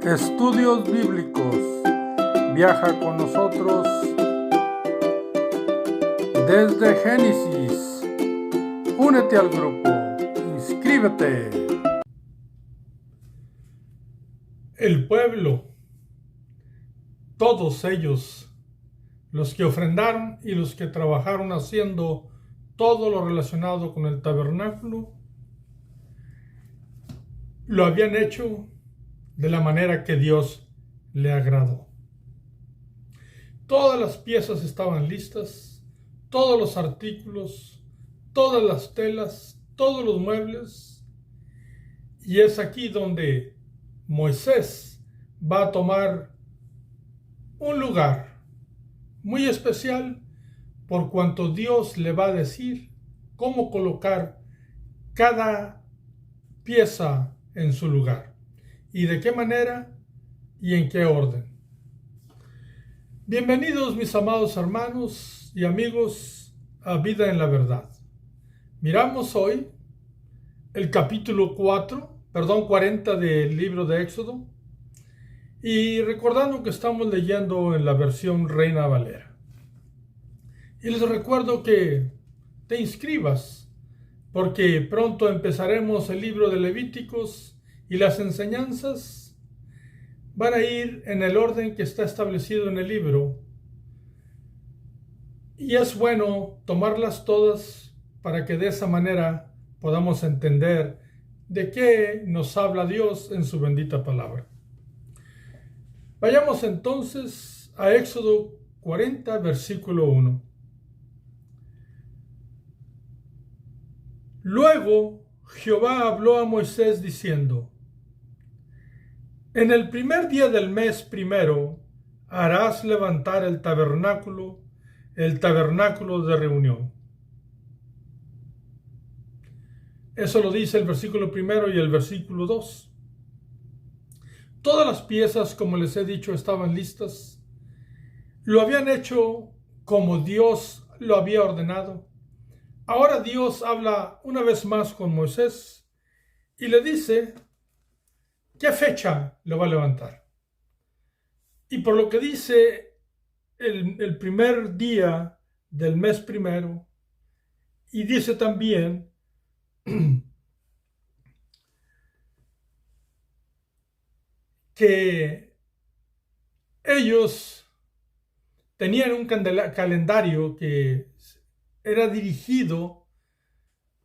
Estudios Bíblicos. Viaja con nosotros desde Génesis. Únete al grupo. Inscríbete. El pueblo, todos ellos, los que ofrendaron y los que trabajaron haciendo todo lo relacionado con el tabernáculo, lo habían hecho de la manera que Dios le agradó. Todas las piezas estaban listas, todos los artículos, todas las telas, todos los muebles, y es aquí donde Moisés va a tomar un lugar muy especial por cuanto Dios le va a decir cómo colocar cada pieza en su lugar y de qué manera y en qué orden. Bienvenidos mis amados hermanos y amigos a Vida en la Verdad. Miramos hoy el capítulo 40 del libro de Éxodo, y recordando que estamos leyendo en la versión Reina Valera. Y les recuerdo que te inscribas, porque pronto empezaremos el libro de Levíticos y las enseñanzas van a ir en el orden que está establecido en el libro. Y es bueno tomarlas todas para que de esa manera podamos entender de qué nos habla Dios en su bendita palabra. Vayamos entonces a Éxodo 40, versículo 1. Luego Jehová habló a Moisés diciendo: En el primer día del mes primero harás levantar el tabernáculo de reunión. Eso lo dice el versículo primero y el versículo 2. Todas las piezas, como les he dicho, estaban listas. Lo habían hecho como Dios lo había ordenado. Ahora Dios habla una vez más con Moisés y le dice qué fecha lo va a levantar. Y por lo que dice el primer día del mes primero, y dice también que ellos tenían un calendario que era dirigido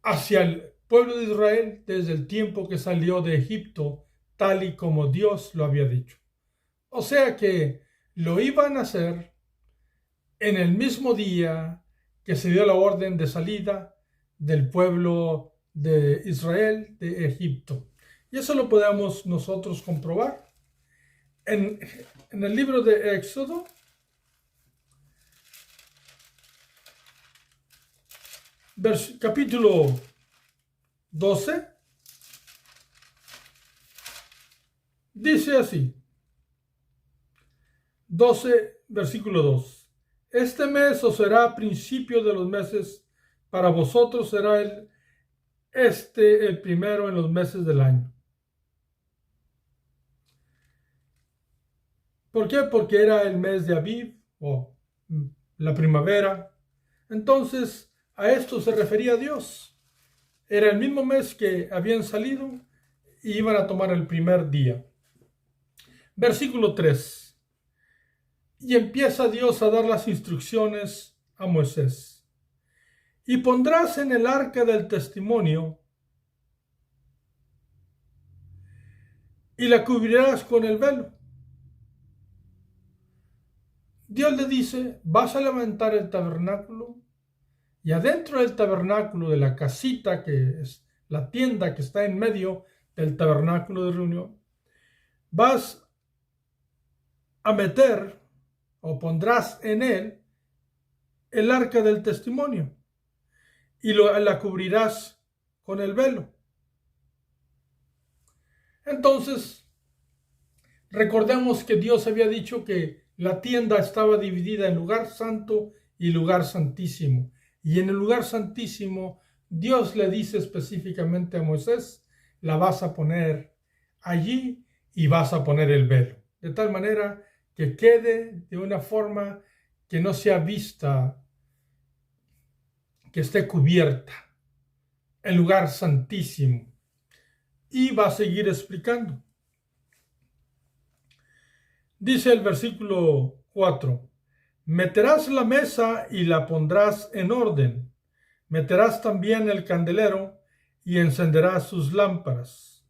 hacia el pueblo de Israel desde el tiempo que salió de Egipto, tal y como Dios lo había dicho. O sea que lo iban a hacer en el mismo día que se dio la orden de salida del pueblo de Israel de Egipto. Y eso lo podemos nosotros comprobar en el libro de Éxodo, capítulo 12, dice así, 12, versículo 2. Este mes os será principio de los meses, para vosotros será el primero en los meses del año. ¿Por qué? Porque era el mes de Aviv, o la primavera. Entonces, a esto se refería Dios. Era el mismo mes que habían salido y iban a tomar el primer día. Versículo 3. Y empieza Dios a dar las instrucciones a Moisés. Y pondrás en el arca del testimonio y la cubrirás con el velo. Dios le dice, vas a levantar el tabernáculo, y adentro del tabernáculo, de la casita que es la tienda que está en medio del tabernáculo de reunión, vas a meter o pondrás en él el arca del testimonio y la cubrirás con el velo. Entonces, recordemos que Dios había dicho que la tienda estaba dividida en lugar santo y lugar santísimo. Y en el lugar santísimo, Dios le dice específicamente a Moisés, la vas a poner allí y vas a poner el velo, de tal manera que quede de una forma que no sea vista, que esté cubierta, el lugar santísimo. Y va a seguir explicando. Dice el versículo 4, meterás la mesa y la pondrás en orden, meterás también el candelero y encenderás sus lámparas.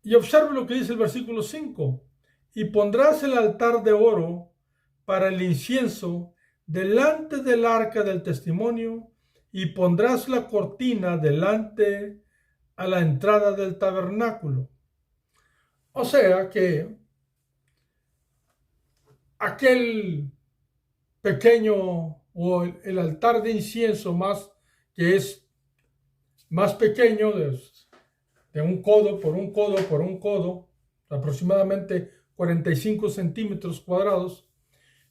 Y observe lo que dice el versículo 5, y pondrás el altar de oro para el incienso delante del arca del testimonio, y pondrás la cortina delante a la entrada del tabernáculo. O sea que aquel pequeño o el altar de incienso que es más pequeño, de un codo por un codo por un codo, aproximadamente 45 centímetros cuadrados,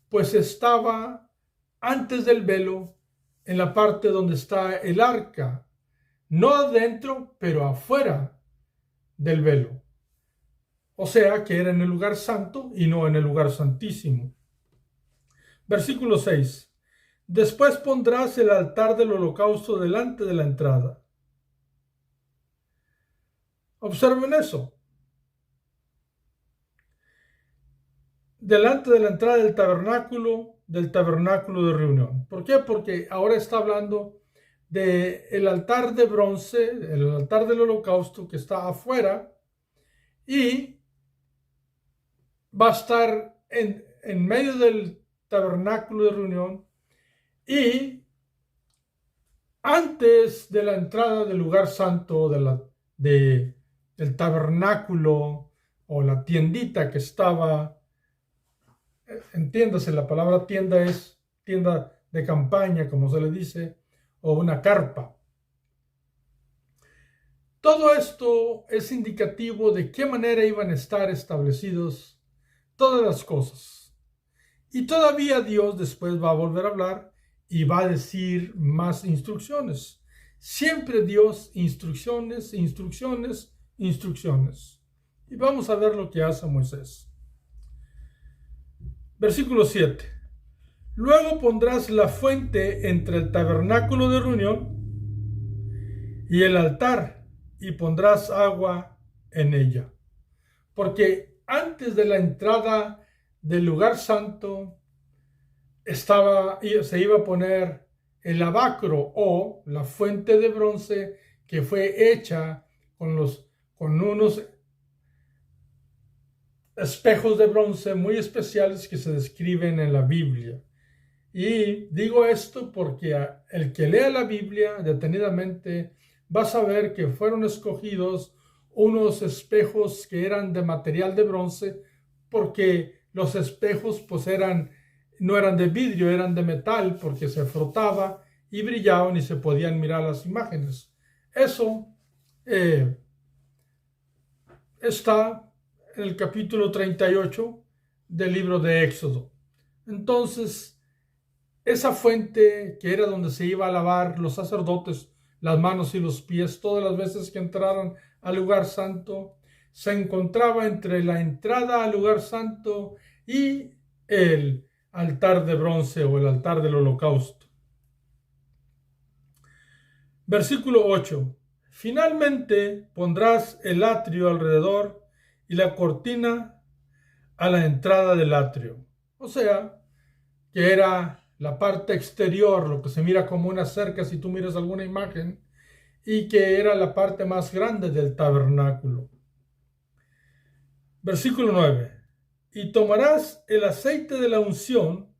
pues estaba antes del velo, en la parte donde está el arca, no adentro, pero afuera del velo. O sea que era en el lugar santo y no en el lugar santísimo. Versículo 6. Después pondrás el altar del holocausto delante de la entrada. Observen eso. Delante de la entrada del tabernáculo de reunión. ¿Por qué? Porque ahora está hablando del altar de bronce, el altar del holocausto que está afuera, y va a estar en medio del tabernáculo de reunión y antes de la entrada del lugar santo del tabernáculo o la tiendita que estaba, entiéndase, la palabra tienda es tienda de campaña, como se le dice, o una carpa. Todo esto es indicativo de qué manera iban a estar establecidos todas las cosas. Y todavía Dios después va a volver a hablar y va a decir más instrucciones. Siempre Dios, instrucciones, instrucciones, instrucciones. Y vamos a ver lo que hace Moisés. Versículo 7. Luego pondrás la fuente entre el tabernáculo de reunión y el altar, y pondrás agua en ella. Porque antes de la entrada del lugar santo se iba a poner el lavacro o la fuente de bronce que fue hecha con unos espejos de bronce muy especiales que se describen en la Biblia. Y digo esto porque el que lea la Biblia detenidamente va a saber que fueron escogidos unos espejos que eran de material de bronce, porque los espejos pues no eran de vidrio, eran de metal, porque se frotaba y brillaban y se podían mirar las imágenes. Eso está en el capítulo 38 del libro de Éxodo. Entonces, esa fuente que era donde se iba a lavar los sacerdotes las manos y los pies todas las veces que entraran al lugar santo, se encontraba entre la entrada al lugar santo y el altar de bronce o el altar del holocausto. Versículo 8. Finalmente pondrás el atrio alrededor y la cortina a la entrada del atrio. O sea, que era la parte exterior, lo que se mira como una cerca si tú miras alguna imagen, y que era la parte más grande del tabernáculo. Versículo 9. Y tomarás el aceite de la unción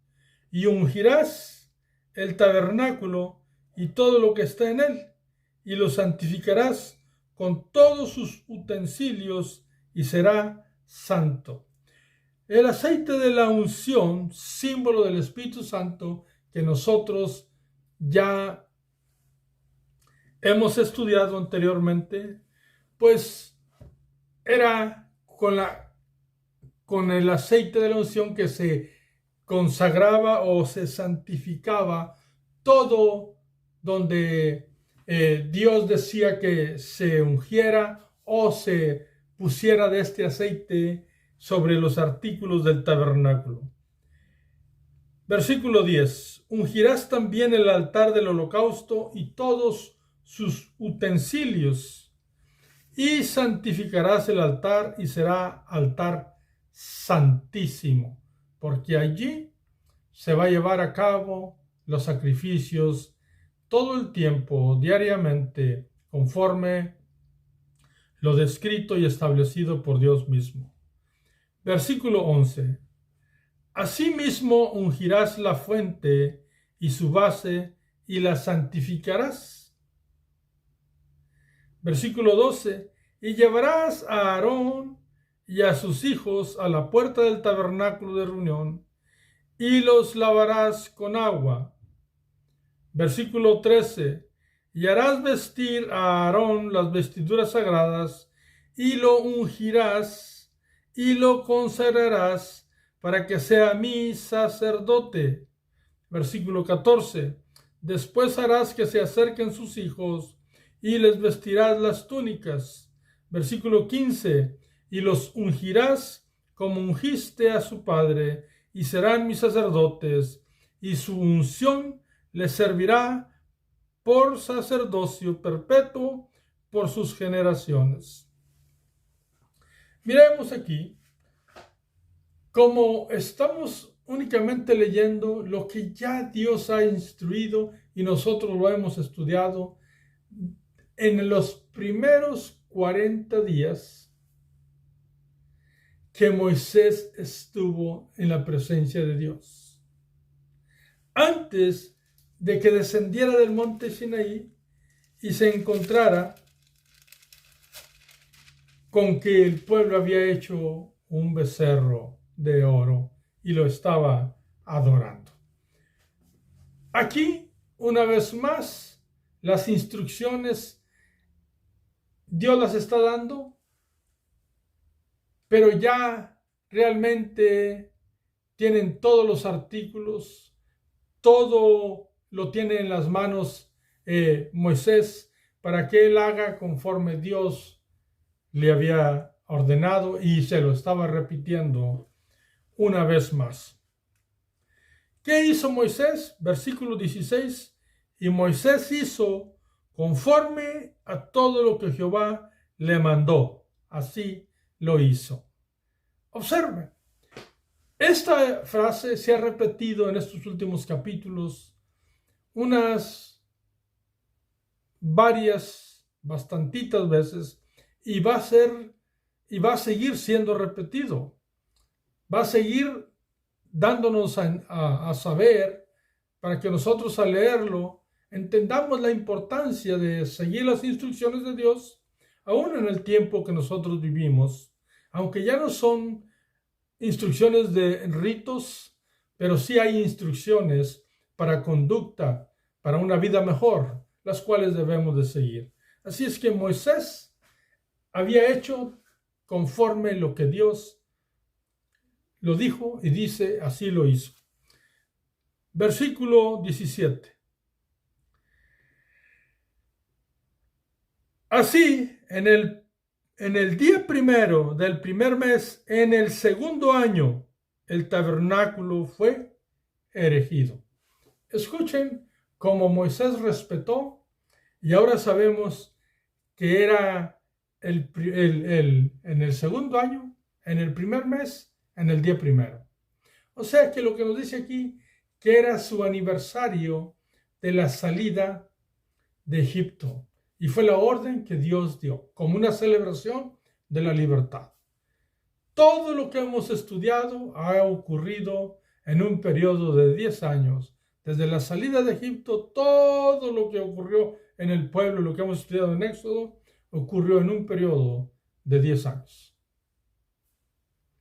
y ungirás el tabernáculo y todo lo que está en él, y lo santificarás con todos sus utensilios y será santo. El aceite de la unción, símbolo del Espíritu Santo, que nosotros ya hemos estudiado anteriormente, pues era con el aceite de la unción que se consagraba o se santificaba todo donde Dios decía que se ungiera o se pusiera de este aceite sobre los artículos del tabernáculo. Versículo 10. Ungirás también el altar del holocausto y todos sus utensilios, y santificarás el altar y será altar santísimo, porque allí se va a llevar a cabo los sacrificios todo el tiempo, diariamente, conforme lo descrito y establecido por Dios mismo. Versículo 11. Asimismo ungirás la fuente y su base y la santificarás. Versículo 12. Y llevarás a Aarón y a sus hijos a la puerta del tabernáculo de reunión y los lavarás con agua. Versículo 13. Y harás vestir a Aarón las vestiduras sagradas y lo ungirás y lo consagrarás para que sea mi sacerdote. Versículo 14. Después harás que se acerquen sus hijos y les vestirás las túnicas. Versículo 15. Y los ungirás como ungiste a su padre, y serán mis sacerdotes, y su unción les servirá por sacerdocio perpetuo por sus generaciones. Miremos aquí cómo estamos únicamente leyendo lo que ya Dios ha instruido y nosotros lo hemos estudiado en los primeros 40 días que Moisés estuvo en la presencia de Dios. Antes de que descendiera del monte Sinaí y se encontrara con que el pueblo había hecho un becerro de oro y lo estaba adorando. Aquí, una vez más, las instrucciones Dios las está dando, pero ya realmente tienen todos los artículos, todo lo tiene en las manos Moisés para que él haga conforme Dios le había ordenado y se lo estaba repitiendo una vez más. ¿Qué hizo Moisés? Versículo 16. Y Moisés hizo conforme a todo lo que Jehová le mandó. Así lo hizo. Observe, esta frase se ha repetido en estos últimos capítulos bastantitas veces, y va a seguir siendo repetido. Va a seguir dándonos a saber, para que nosotros al leerlo entendamos la importancia de seguir las instrucciones de Dios, aún en el tiempo que nosotros vivimos, aunque ya no son instrucciones de ritos, pero sí hay instrucciones para conducta, para una vida mejor, las cuales debemos de seguir. Así es que Moisés había hecho conforme lo que Dios lo dijo y dice, así lo hizo. Versículo 17. Así, en el día primero del primer mes, en el segundo año, el tabernáculo fue erigido. Escuchen cómo Moisés respetó, y ahora sabemos que era en el segundo año, en el primer mes, en el día primero. O sea que lo que nos dice aquí, que era su aniversario de la salida de Egipto. Y fue la orden que Dios dio, como una celebración de la libertad. Todo lo que hemos estudiado ha ocurrido en un periodo de 10 años. Desde la salida de Egipto, todo lo que ocurrió en el pueblo, lo que hemos estudiado en Éxodo, ocurrió en un periodo de 10 años.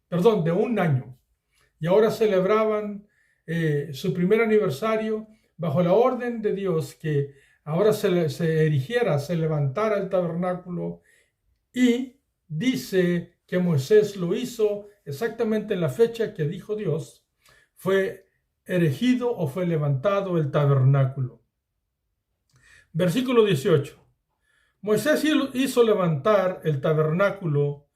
Perdón, de un año. Y ahora celebraban su primer aniversario bajo la orden de Dios, que ahora se erigiera, se levantara el tabernáculo, y dice que Moisés lo hizo exactamente en la fecha que dijo Dios. Fue erigido o fue levantado el tabernáculo. Versículo 18. Moisés hizo levantar el tabernáculo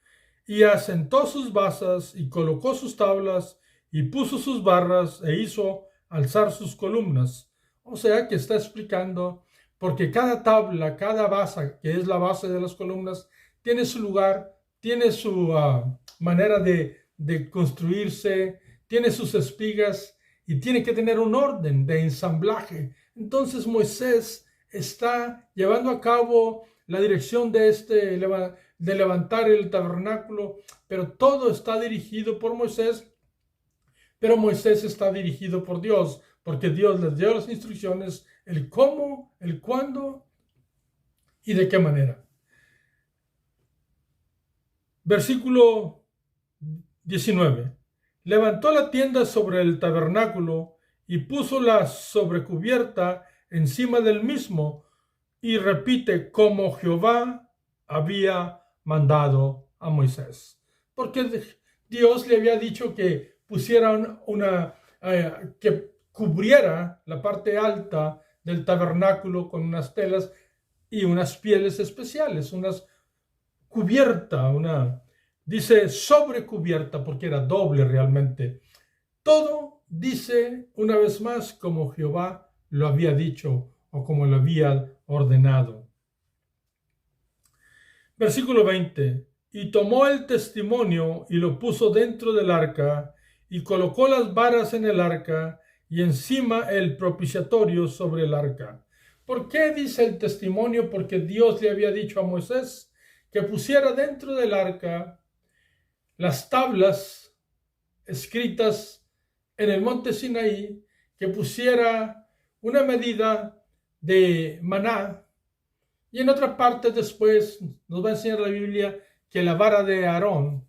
y asentó sus basas y colocó sus tablas y puso sus barras e hizo alzar sus columnas. O sea que está explicando, porque cada tabla, cada base, que es la base de las columnas, tiene su lugar, tiene su manera de construirse, tiene sus espigas y tiene que tener un orden de ensamblaje. Entonces Moisés está llevando a cabo la dirección de levantar el tabernáculo, pero todo está dirigido por Moisés, pero Moisés está dirigido por Dios, porque Dios les dio las instrucciones, el cómo, el cuándo y de qué manera. Versículo 19. Levantó la tienda sobre el tabernáculo y puso la sobrecubierta encima del mismo, y repite, como Jehová había mandado a Moisés. Porque Dios le había dicho que pusiera que cubriera la parte alta del tabernáculo con unas telas y unas pieles especiales, unas cubierta, dice sobrecubierta porque era doble realmente. Todo dice una vez más como Jehová lo había dicho o como lo había ordenado. Versículo 20. Y tomó el testimonio y lo puso dentro del arca y colocó las varas en el arca y encima el propiciatorio sobre el arca. ¿Por qué dice el testimonio? Porque Dios le había dicho a Moisés que pusiera dentro del arca las tablas escritas en el monte Sinaí, que pusiera una medida de maná, y en otra parte después nos va a enseñar la Biblia que la vara de Aarón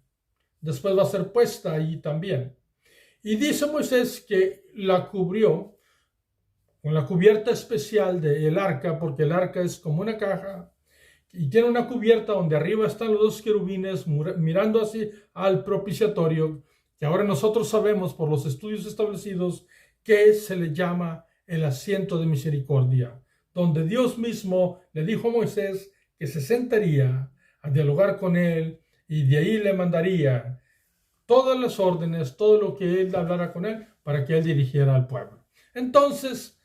después va a ser puesta allí también. Y dice Moisés que la cubrió con la cubierta especial del arca, porque el arca es como una caja y tiene una cubierta donde arriba están los dos querubines mirando así al propiciatorio, que ahora nosotros sabemos por los estudios establecidos que se le llama el asiento de misericordia, donde Dios mismo le dijo a Moisés que se sentaría a dialogar con él y de ahí le mandaría todas las órdenes, todo lo que él hablara con él para que él dirigiera al pueblo. Entonces,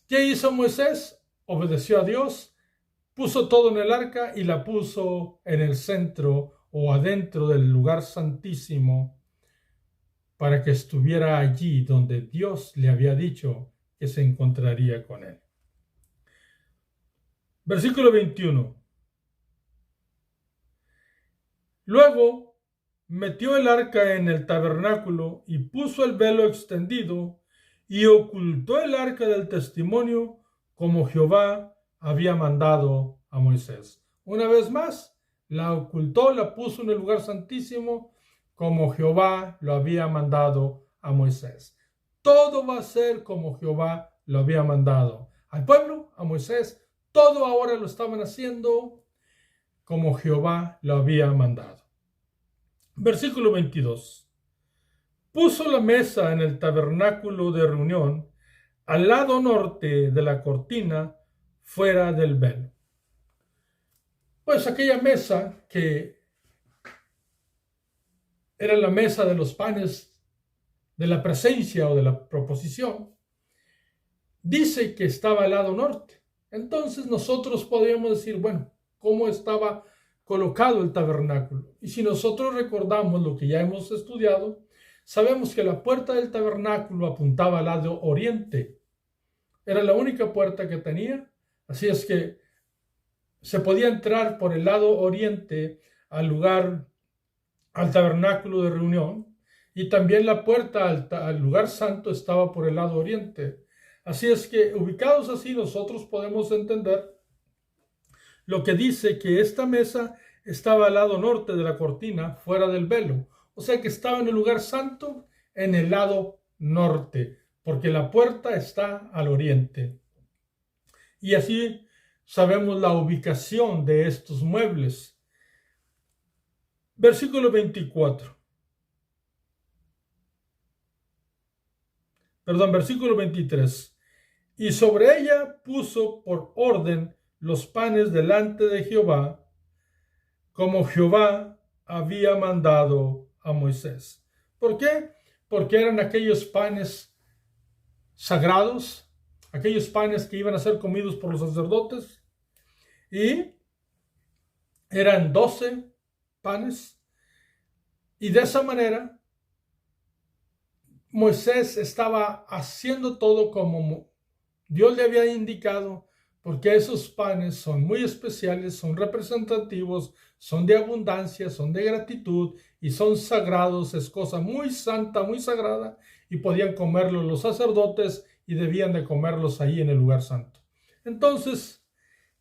¿qué hizo Moisés? Obedeció a Dios, puso todo en el arca y la puso en el centro o adentro del lugar santísimo para que estuviera allí donde Dios le había dicho que se encontraría con él. Versículo 21. Luego metió el arca en el tabernáculo y puso el velo extendido y ocultó el arca del testimonio como Jehová había mandado a Moisés. Una vez más, la ocultó, la puso en el lugar santísimo como Jehová lo había mandado a Moisés. Todo va a ser como Jehová lo había mandado al pueblo, a Moisés. Todo ahora lo estaban haciendo como Jehová lo había mandado. Versículo 22. Puso la mesa en el tabernáculo de reunión al lado norte de la cortina, fuera del velo. Pues aquella mesa que era la mesa de los panes de la presencia o de la proposición, dice que estaba al lado norte. Entonces nosotros podríamos decir, bueno, ¿cómo estaba colocado el tabernáculo? Y si nosotros recordamos lo que ya hemos estudiado, sabemos que la puerta del tabernáculo apuntaba al lado oriente. Era la única puerta que tenía, así es que se podía entrar por el lado oriente al tabernáculo de reunión, y también la puerta al lugar santo estaba por el lado oriente. Así es que ubicados así nosotros podemos entender lo que dice que esta mesa estaba al lado norte de la cortina, fuera del velo. O sea que estaba en el lugar santo en el lado norte, porque la puerta está al oriente. Y así sabemos la ubicación de estos muebles. Versículo 24. Versículo 23. Y sobre ella puso por orden los panes delante de Jehová, como Jehová había mandado a Moisés. ¿Por qué? Porque eran aquellos panes sagrados, aquellos panes que iban a ser comidos por los sacerdotes, y eran 12 panes, y de esa manera Moisés estaba haciendo todo como Dios le había indicado, porque esos panes son muy especiales, son representativos, son de abundancia, son de gratitud y son sagrados. Es cosa muy santa, muy sagrada, y podían comerlos los sacerdotes y debían de comerlos ahí en el lugar santo. Entonces,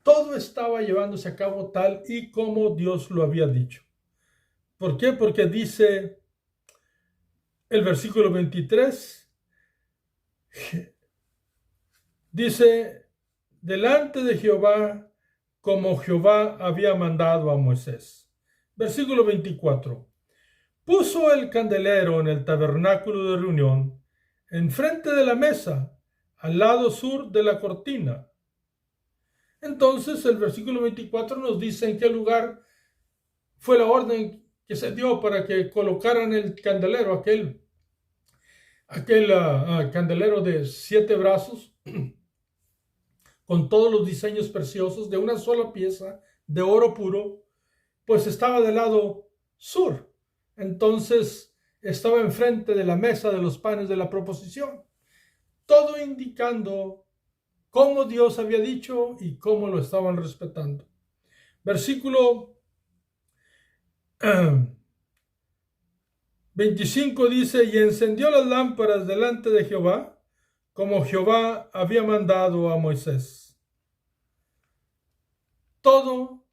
todo estaba llevándose a cabo tal y como Dios lo había dicho. ¿Por qué? Porque dice el versículo 23, dice, delante de Jehová, como Jehová había mandado a Moisés. Versículo 24. Puso el candelero en el tabernáculo de reunión, enfrente de la mesa, al lado sur de la cortina. Entonces el versículo 24 nos dice en qué lugar fue la orden que se dio para que colocaran el candelero, aquel candelero de 7 brazos, con todos los diseños preciosos, de una sola pieza, de oro puro, pues estaba del lado sur. Entonces estaba enfrente de la mesa de los panes de la proposición, todo indicando cómo Dios había dicho y cómo lo estaban respetando. Versículo 25 dice, y encendió las lámparas delante de Jehová, como Jehová había mandado a Moisés. Todo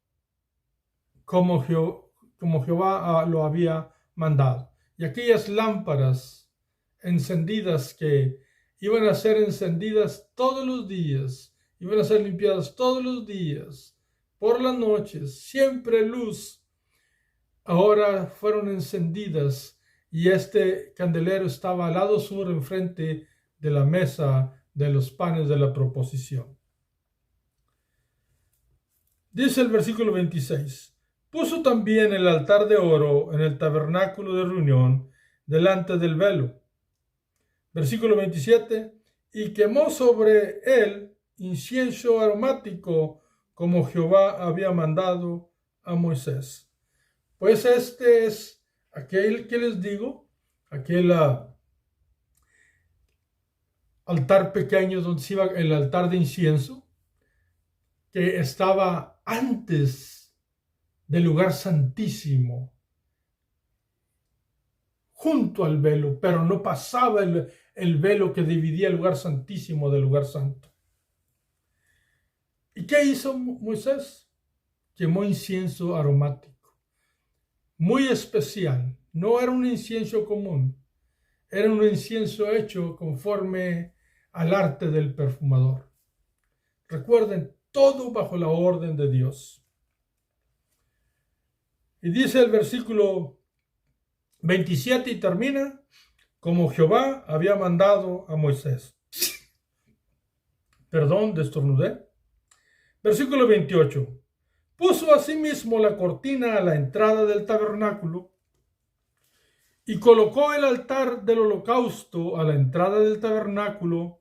como Jehová lo había mandado. Y aquellas lámparas encendidas que iban a ser encendidas todos los días, iban a ser limpiadas todos los días, por las noches, siempre luz, ahora fueron encendidas, y este candelero estaba al lado sur, enfrente de la mesa de los panes de la proposición. Dice el versículo 26, puso también el altar de oro en el tabernáculo de reunión delante del velo. Versículo 27, y quemó sobre él incienso aromático, como Jehová había mandado a Moisés. Pues este es aquel que les digo, aquel altar pequeño donde se iba el altar de incienso, que estaba antes del lugar santísimo, junto al velo, pero no pasaba el velo que dividía el lugar santísimo del lugar santo. ¿Y qué hizo Moisés? Quemó incienso aromático, muy especial. No era un incienso común, era un incienso hecho conforme al arte del perfumador. Recuerden, todo bajo la orden de Dios. Y dice el versículo 27 y termina, como Jehová había mandado a Moisés. Perdón, destornudé. Versículo 28. Puso asimismo la cortina a la entrada del tabernáculo y colocó el altar del holocausto a la entrada del tabernáculo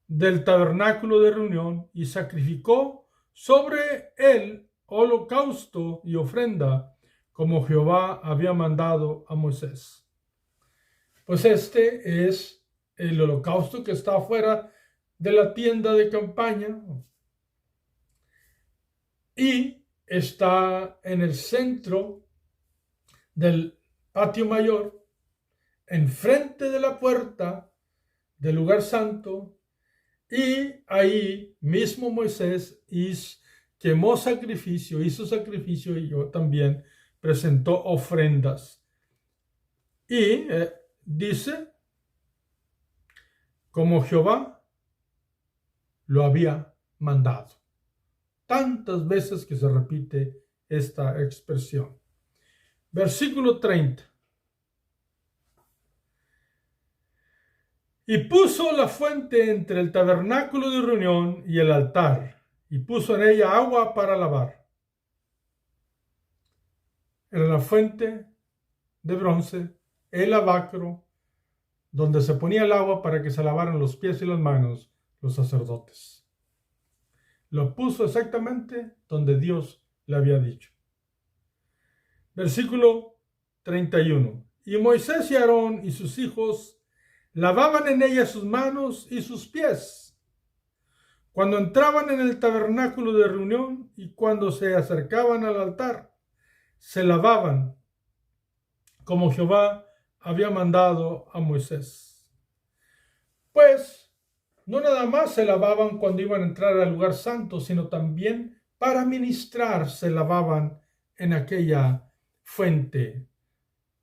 de reunión, y sacrificó sobre él holocausto y ofrenda, como Jehová había mandado a Moisés. Pues este es el holocausto que está afuera de la tienda de campaña y está en el centro del patio mayor, enfrente de la puerta del lugar santo, y ahí mismo Moisés quemó sacrificio, hizo sacrificio, y yo también presentó ofrendas. Y dice, como Jehová lo había mandado. Tantas veces que se repite esta expresión. Versículo 30. Y puso la fuente entre el tabernáculo de reunión y el altar, y puso en ella agua para lavar. Era la fuente de bronce, el lavacro, donde se ponía el agua para que se lavaran los pies y las manos los sacerdotes. Lo puso exactamente donde Dios le había dicho. Versículo 31. Y Moisés y Aarón y sus hijos lavaban en ella sus manos y sus pies cuando entraban en el tabernáculo de reunión y cuando se acercaban al altar, se lavaban como Jehová había mandado a Moisés. Pues no nada más se lavaban cuando iban a entrar al lugar santo, sino también para ministrar se lavaban en aquella fuente.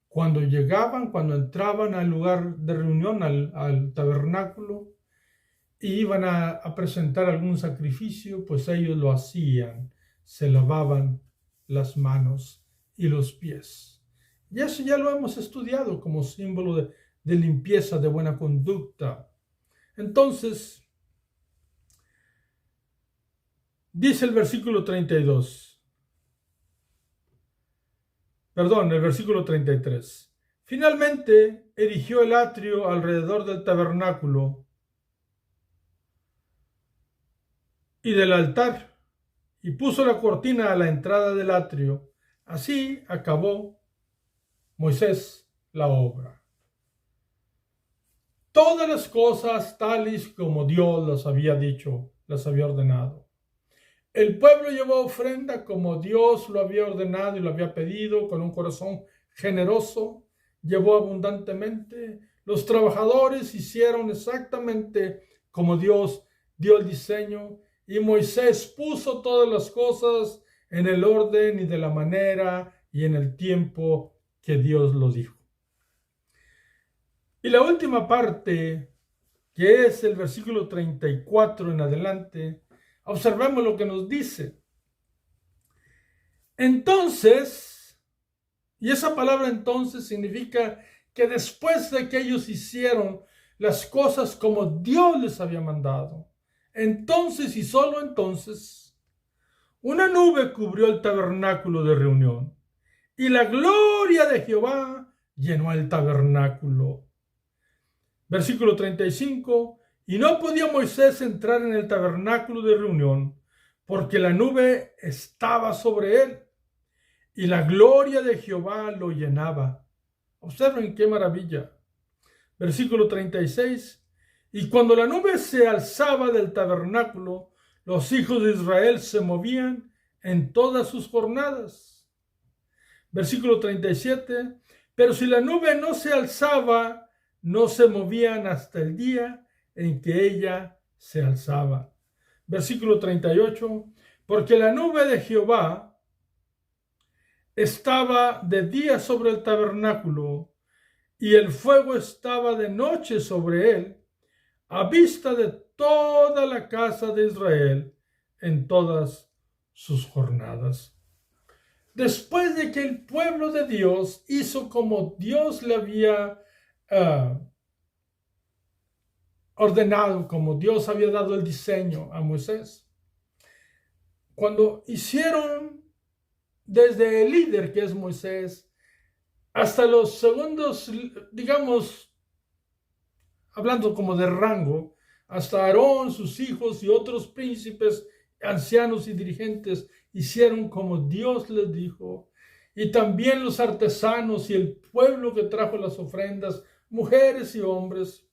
Cuando llegaban, cuando entraban al lugar de reunión, al tabernáculo, y iban a presentar algún sacrificio, pues ellos lo hacían, se lavaban las manos y los pies. Y eso ya lo hemos estudiado como símbolo de limpieza, de buena conducta. Entonces, dice el versículo 32, perdón, el versículo 33. Finalmente erigió el atrio alrededor del tabernáculo y del altar, y puso la cortina a la entrada del atrio. Así acabó Moisés la obra. Todas las cosas tales como Dios las había dicho, las había ordenado. El pueblo llevó ofrenda como Dios lo había ordenado y lo había pedido, con un corazón generoso, llevó abundantemente. Los trabajadores hicieron exactamente como Dios dio el diseño, y Moisés puso todas las cosas en el orden y de la manera y en el tiempo que Dios lo dijo. Y la última parte, que es el versículo 34 en adelante, observemos lo que nos dice. Entonces, y esa palabra entonces significa que después de que ellos hicieron las cosas como Dios les había mandado, entonces y solo entonces, una nube cubrió el tabernáculo de reunión y la gloria de Jehová llenó el tabernáculo. Versículo 35. Y no podía Moisés entrar en el tabernáculo de reunión porque la nube estaba sobre él y la gloria de Jehová lo llenaba. Observen qué maravilla. Versículo 36. Y cuando la nube se alzaba del tabernáculo, los hijos de Israel se movían en todas sus jornadas. Versículo 37. Pero si la nube no se alzaba, no se movían hasta el día en que ella se alzaba. Versículo 38. Porque la nube de Jehová estaba de día sobre el tabernáculo, y el fuego estaba de noche sobre él, a vista de toda la casa de Israel en todas sus jornadas. Después de que el pueblo de Dios hizo como Dios le había ordenado, como Dios había dado el diseño a Moisés, cuando hicieron desde el líder que es Moisés hasta los segundos, digamos, hablando como de rango, hasta Aarón, sus hijos y otros príncipes, ancianos y dirigentes hicieron como Dios les dijo. Y también los artesanos y el pueblo que trajo las ofrendas, mujeres y hombres.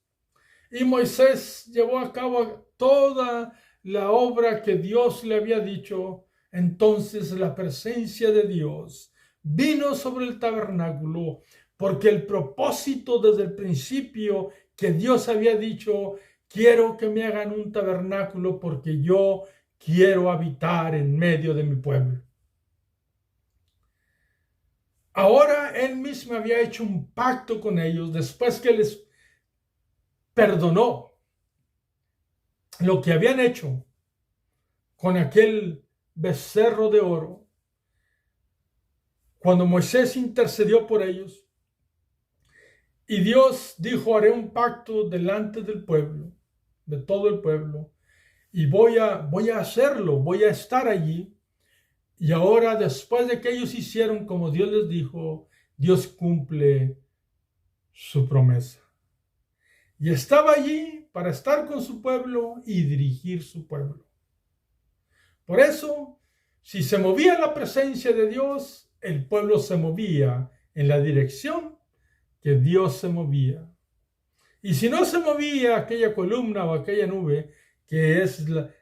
Y Moisés llevó a cabo toda la obra que Dios le había dicho. Entonces la presencia de Dios vino sobre el tabernáculo, porque el propósito desde el principio que Dios había dicho, quiero que me hagan un tabernáculo porque yo quiero habitar en medio de mi pueblo. Ahora Él mismo había hecho un pacto con ellos después que les perdonó lo que habían hecho con aquel becerro de oro. Cuando Moisés intercedió por ellos, y Dios dijo, haré un pacto delante del pueblo, de todo el pueblo, y voy a hacerlo, voy a estar allí. Y ahora, después de que ellos hicieron como Dios les dijo, Dios cumple su promesa. Y estaba allí para estar con su pueblo y dirigir su pueblo. Por eso, si se movía la presencia de Dios, el pueblo se movía en la dirección que Dios se movía. Y si no se movía aquella columna o aquella nube, que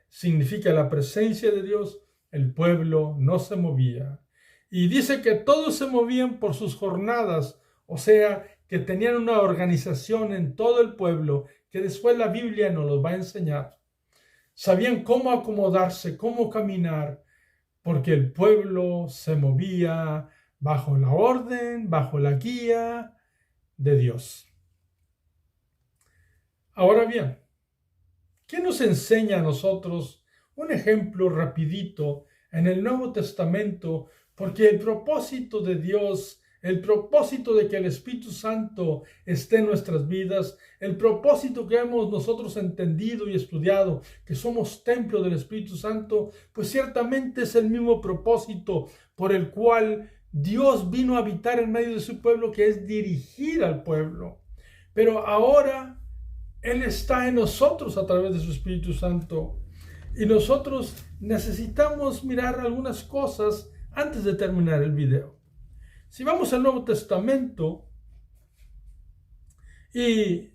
significa la presencia de Dios, el pueblo no se movía. Y dice que todos se movían por sus jornadas, o sea, que tenían una organización en todo el pueblo, que después la Biblia nos los va a enseñar. Sabían cómo acomodarse, cómo caminar, porque el pueblo se movía bajo la orden, bajo la guía de Dios. Ahora bien, ¿qué nos enseña a nosotros? Un ejemplo rapidito en el Nuevo Testamento, porque el propósito de Dios, el propósito de que el Espíritu Santo esté en nuestras vidas, el propósito que hemos nosotros entendido y estudiado, que somos templo del Espíritu Santo, pues ciertamente es el mismo propósito por el cual Dios vino a habitar en medio de su pueblo, que es dirigir al pueblo. Pero ahora Él está en nosotros a través de su Espíritu Santo. Y nosotros necesitamos mirar algunas cosas antes de terminar el video. Si vamos al Nuevo Testamento y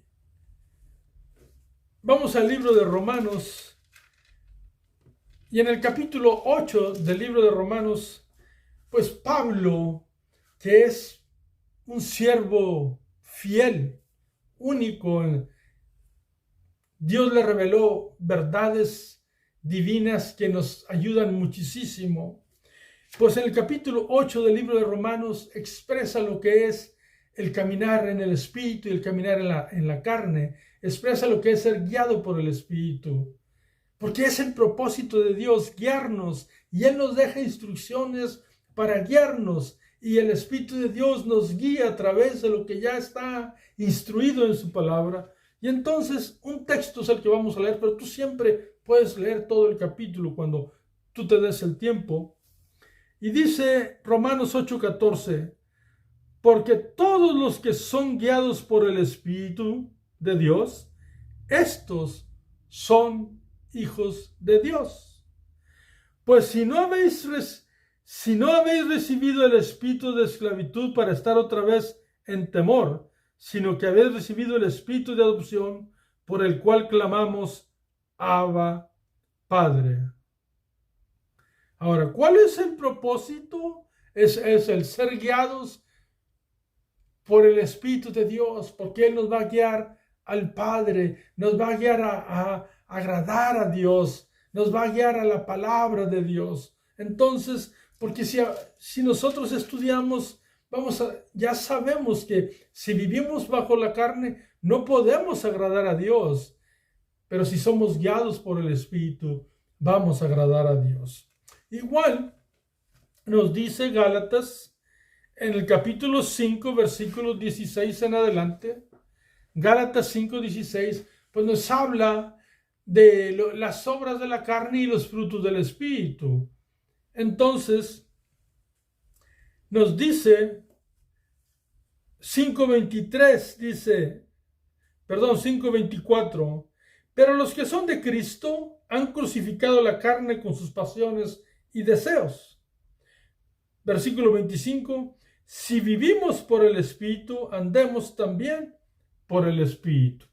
vamos al libro de Romanos, y en el capítulo 8 del libro de Romanos, pues Pablo, que es un siervo fiel, único, Dios le reveló verdades divinas que nos ayudan muchísimo. Pues en el capítulo 8 del libro de Romanos expresa lo que es el caminar en el Espíritu y el caminar en la carne. Expresa lo que es ser guiado por el Espíritu. Porque es el propósito de Dios guiarnos, y Él nos deja instrucciones para guiarnos, y el Espíritu de Dios nos guía a través de lo que ya está instruido en su palabra. Y entonces un texto es el que vamos a leer, pero tú siempre puedes leer todo el capítulo cuando tú te des el tiempo. Y dice Romanos 8:14, porque todos los que son guiados por el Espíritu de Dios, estos son hijos de Dios. Pues si no habéis recibido el espíritu de esclavitud para estar otra vez en temor, sino que habéis recibido el espíritu de adopción, por el cual clamamos, Abba, Padre. Ahora, ¿cuál es el propósito? Es el ser guiados por el Espíritu de Dios, porque Él nos va a guiar al Padre, nos va a guiar a agradar a Dios, nos va a guiar a la palabra de Dios. Entonces, porque si nosotros estudiamos, ya sabemos que si vivimos bajo la carne, no podemos agradar a Dios. Pero si somos guiados por el Espíritu, vamos a agradar a Dios. Igual nos dice Gálatas en el capítulo 5, versículos 16 en adelante. Gálatas 5:16, pues nos habla de las obras de la carne y los frutos del Espíritu. Entonces, nos dice 5:24, pero los que son de Cristo han crucificado la carne con sus pasiones y deseos. Versículo 25, si vivimos por el Espíritu, andemos también por el Espíritu.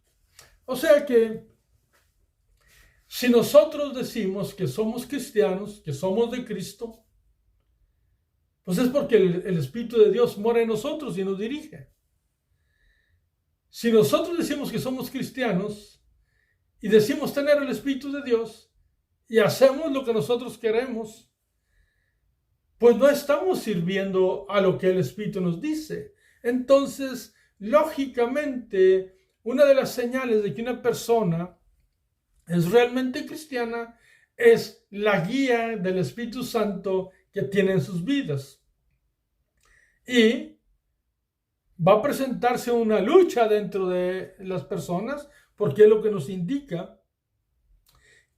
O sea que si nosotros decimos que somos cristianos, que somos de Cristo, pues es porque el Espíritu de Dios mora en nosotros y nos dirige. Si nosotros decimos que somos cristianos y decimos tener el Espíritu de Dios y hacemos lo que nosotros queremos, pues no estamos sirviendo a lo que el Espíritu nos dice. Entonces, lógicamente, una de las señales de que una persona es realmente cristiana es la guía del Espíritu Santo que tiene en sus vidas. Y va a presentarse una lucha dentro de las personas, porque es lo que nos indica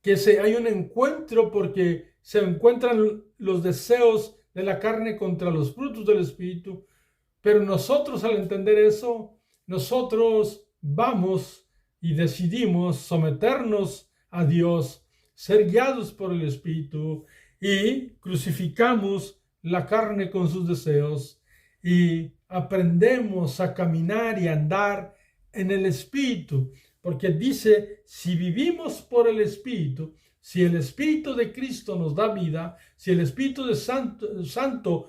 que hay un encuentro, porque se encuentran los deseos de la carne contra los frutos del Espíritu, pero nosotros al entender eso, nosotros vamos y decidimos someternos a Dios, ser guiados por el Espíritu y crucificamos la carne con sus deseos y aprendemos a caminar y andar en el Espíritu, porque dice, si vivimos por el Espíritu, si el Espíritu de Cristo nos da vida, si el Espíritu de Santo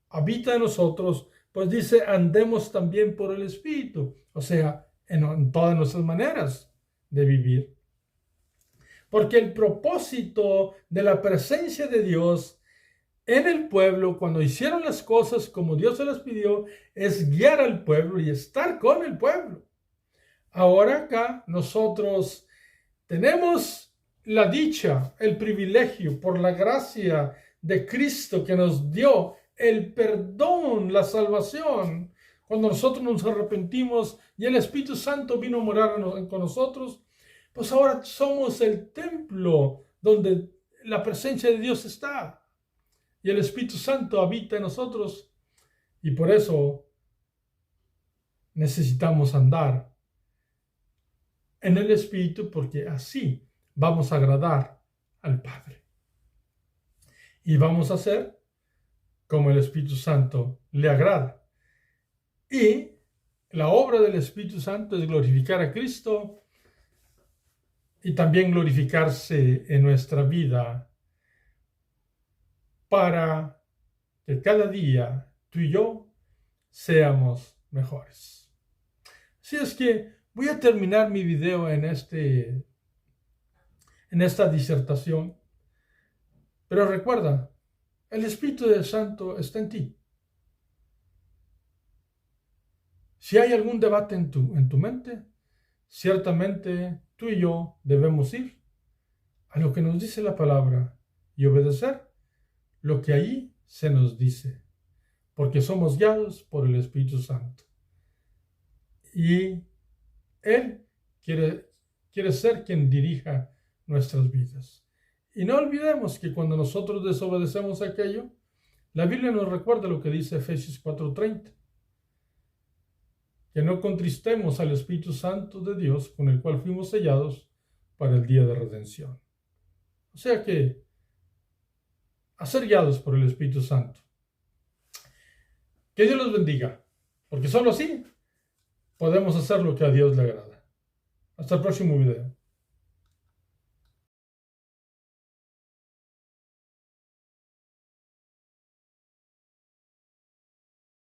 habita en nosotros, pues dice, andemos también por el Espíritu, o sea, en todas nuestras maneras de vivir. Porque el propósito de la presencia de Dios en el pueblo, cuando hicieron las cosas como Dios se las pidió, es guiar al pueblo y estar con el pueblo. Ahora acá nosotros tenemos la dicha, el privilegio, por la gracia de Cristo que nos dio el perdón, la salvación. Cuando nosotros nos arrepentimos y el Espíritu Santo vino a morar con nosotros, pues ahora somos el templo donde la presencia de Dios está. Y el Espíritu Santo habita en nosotros. Y por eso necesitamos andar en el Espíritu, porque así vamos a agradar al Padre. Y vamos a hacer como el Espíritu Santo le agrada. Y la obra del Espíritu Santo es glorificar a Cristo y también glorificarse en nuestra vida para que cada día tú y yo seamos mejores. Así es que voy a terminar mi video en esta disertación. Pero recuerda, el Espíritu Santo está en ti. Si hay algún debate en tu mente, ciertamente tú y yo debemos ir a lo que nos dice la palabra y obedecer lo que ahí se nos dice, porque somos guiados por el Espíritu Santo. Y Él quiere ser quien dirija nuestras vidas. Y no olvidemos que cuando nosotros desobedecemos aquello, la Biblia nos recuerda lo que dice Efesios 4:30. Que no contristemos al Espíritu Santo de Dios, con el cual fuimos sellados para el día de redención. O sea que, a ser guiados por el Espíritu Santo. Que Dios los bendiga, porque solo así podemos hacer lo que a Dios le agrada. Hasta el próximo video.